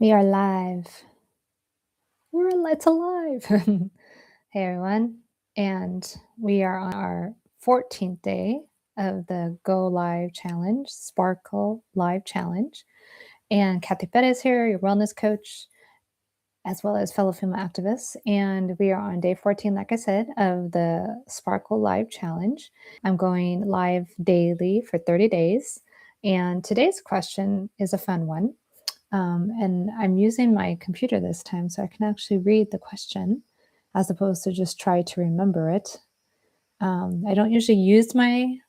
We are live. It's alive. Hey everyone. And we are on our 14th day of the Go Live Challenge, Sparkle Live Challenge. And Cathy is here, your wellness coach, as well as fellow female activist. And we are on day 14, like I said, of the Sparkle Live Challenge. I'm going live daily for 30 days. And today's question is a fun one. And I'm using my computer this time so I can actually read the question as opposed to just try to remember it. I don't usually use my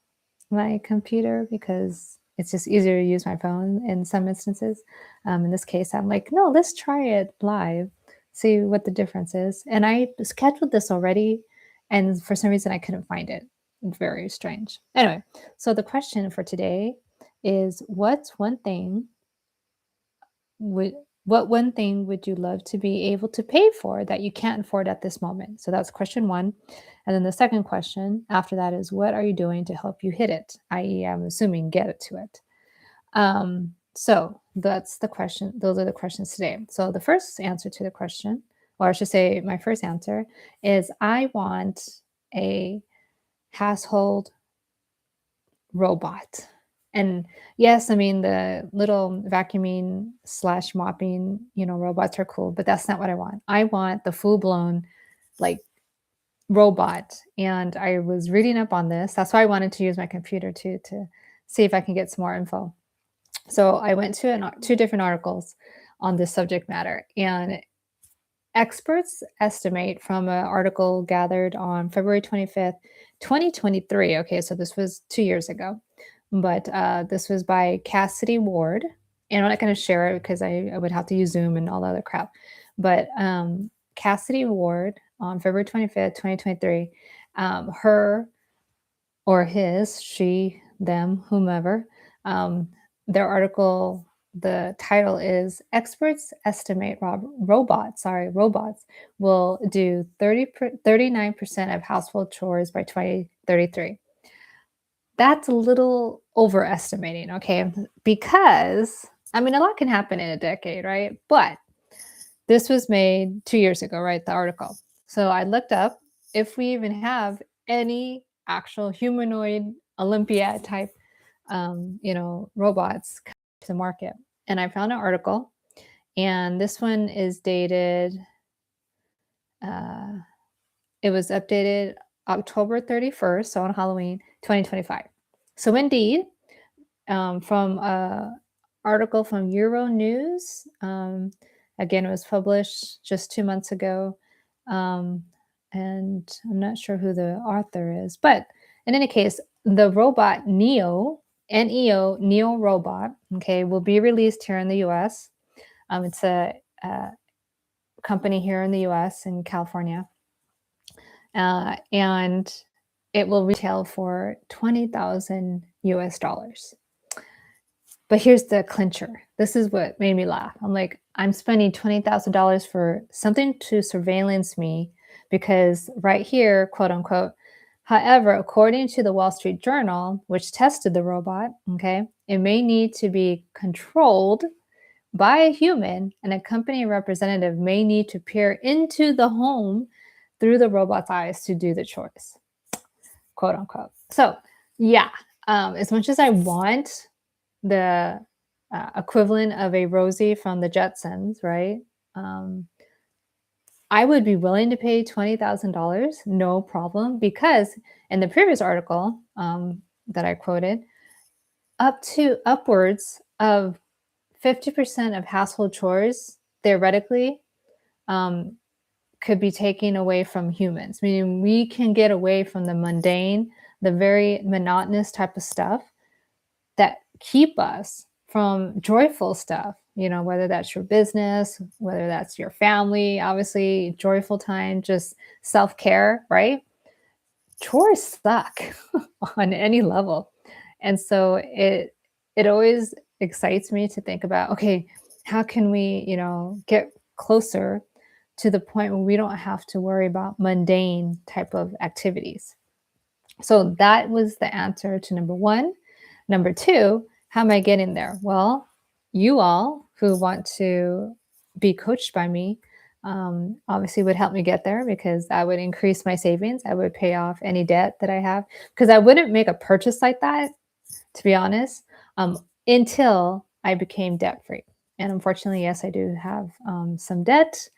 computer because it's just easier to use my phone in some instances. In this case, I'm like, no, let's try it live, see what the difference is. And I scheduled this already, and for some reason I couldn't find it. Very strange. Anyway, so the question for today is, would what one thing would you love to be able to pay for that you can't afford at this moment? So that's question one. And then the second question after that is, what are you doing to help you hit it? I.e., I'm assuming get it to it. So that's the question. Those are the questions today. So the first answer to the question, or I should say, my first answer is I want a household robot. And yes, I mean the little vacuuming slash mopping, robots are cool, but that's not what I want. I want the full blown like robot. And I was reading up on this. That's why I wanted to use my computer to see if I can get some more info. So I went to two different articles on this subject matter, and experts estimate from an article gathered on February 25th, 2023. Okay, so this was 2 years ago, but this was by Cassidy Ward. And I'm not going to share it because I would have to use Zoom and all the other crap. But Cassidy Ward on February 25th, 2023, her or his, she, them, whomever, their article, the title is Experts Estimate Robots will do 39% of household chores by 2033. That's a little overestimating, okay? Because, I mean, a lot can happen in a decade, right? But this was made 2 years ago, right? The article. So I looked up if we even have any actual humanoid Olympiad type, robots to the market. And I found an article, and this one is dated. Uh, it was updated October 31st, so on Halloween 2025. So indeed, from a article from Euro News. Again, it was published just 2 months ago. And I'm not sure who the author is, but in any case, the robot Neo, Neo, Neo robot, okay, will be released here in the US. It's a company here in the US in California. And it will retail for 20,000 US dollars. But here's the clincher. This is what made me laugh. I'm like, I'm spending $20,000 for something to surveillance me because right here, quote unquote. However, according to the Wall Street Journal, which tested the robot, okay, it may need to be controlled by a human, and a company representative may need to peer into the home through the robot's eyes to do the chores, quote unquote. So, yeah, as much as I want the equivalent of a Rosie from the Jetsons, right? I would be willing to pay $20,000, no problem, because in the previous article that I quoted, upwards of 50% of household chores theoretically could be taken away from humans, meaning we can get away from the mundane, the very monotonous type of stuff that keep us from joyful stuff, whether that's your business, whether that's your family, obviously joyful time, just self-care, right? Chores suck on any level. And so it always excites me to think about, okay, how can we, get closer to the point where we don't have to worry about mundane type of activities. So that was the answer to number one. Number two, how am I getting there? Well, you all who want to be coached by me, obviously would help me get there because that would increase my savings. I would pay off any debt that I have because I wouldn't make a purchase like that, to be honest, until I became debt free. And unfortunately, yes, I do have some debt,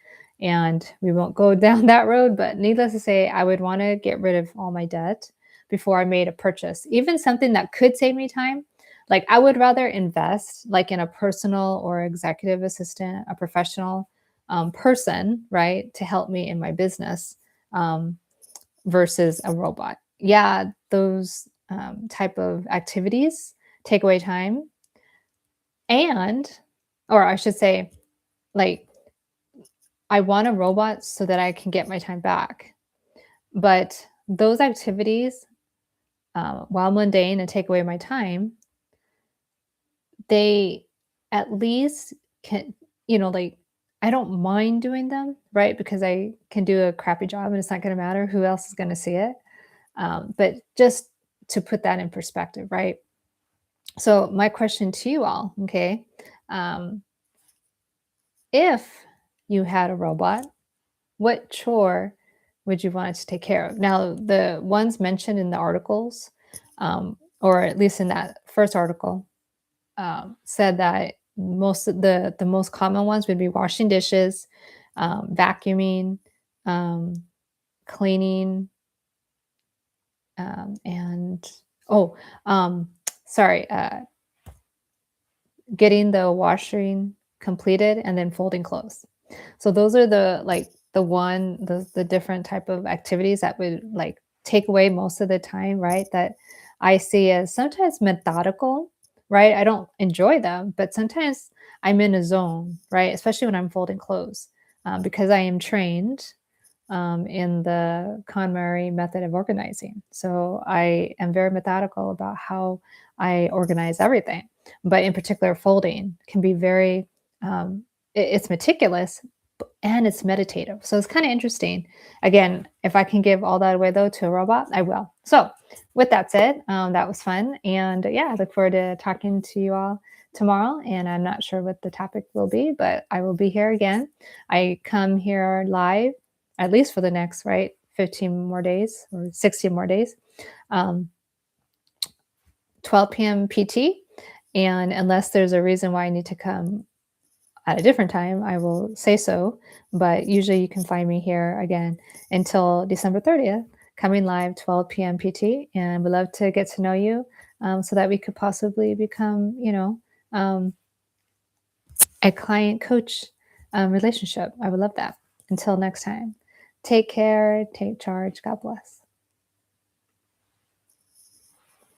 and we won't go down that road. But needless to say, I would want to get rid of all my debt before I made a purchase, even something that could save me time. Like I would rather invest like in a personal or executive assistant, a professional person, right, to help me in my business um, versus a robot. Yeah, those type of activities take away time, and, or I should say, like, I want a robot so that I can get my time back. But those activities, while mundane and take away my time, they at least can, like, I don't mind doing them, right? Because I can do a crappy job and it's not going to matter who else is going to see it. But just to put that in perspective, right? So, my question to you all, okay, um, if you had a robot, what chore would you want it to take care of? Now, the ones mentioned in the articles, or at least in that first article, said that most of the most common ones would be washing dishes, vacuuming, um, cleaning, and oh, um, sorry, getting the washing completed and then folding clothes. So those are the different type of activities that would like take away most of the time, right? That I see as sometimes methodical, right? I don't enjoy them, but sometimes I'm in a zone, right? Especially when I'm folding clothes, because I am trained in the KonMari method of organizing. So I am very methodical about how I organize everything. But in particular, folding can be very, it's meticulous and it's meditative. So it's kind of interesting. Again, if I can give all that away though to a robot, I will. So with that said, that was fun. And yeah, I look forward to talking to you all tomorrow. And I'm not sure what the topic will be, but I will be here again. I come here live at least for the next, right, 15 more days or 16 more days, um, 12 p.m. PT. And unless there's a reason why I need to come at a different time, I will say so. But usually you can find me here again until December 30th, coming live 12 p.m. PT. And we'd love to get to know you so that we could possibly become, a client coach relationship. I would love that. Until next time, take care, take charge. God bless.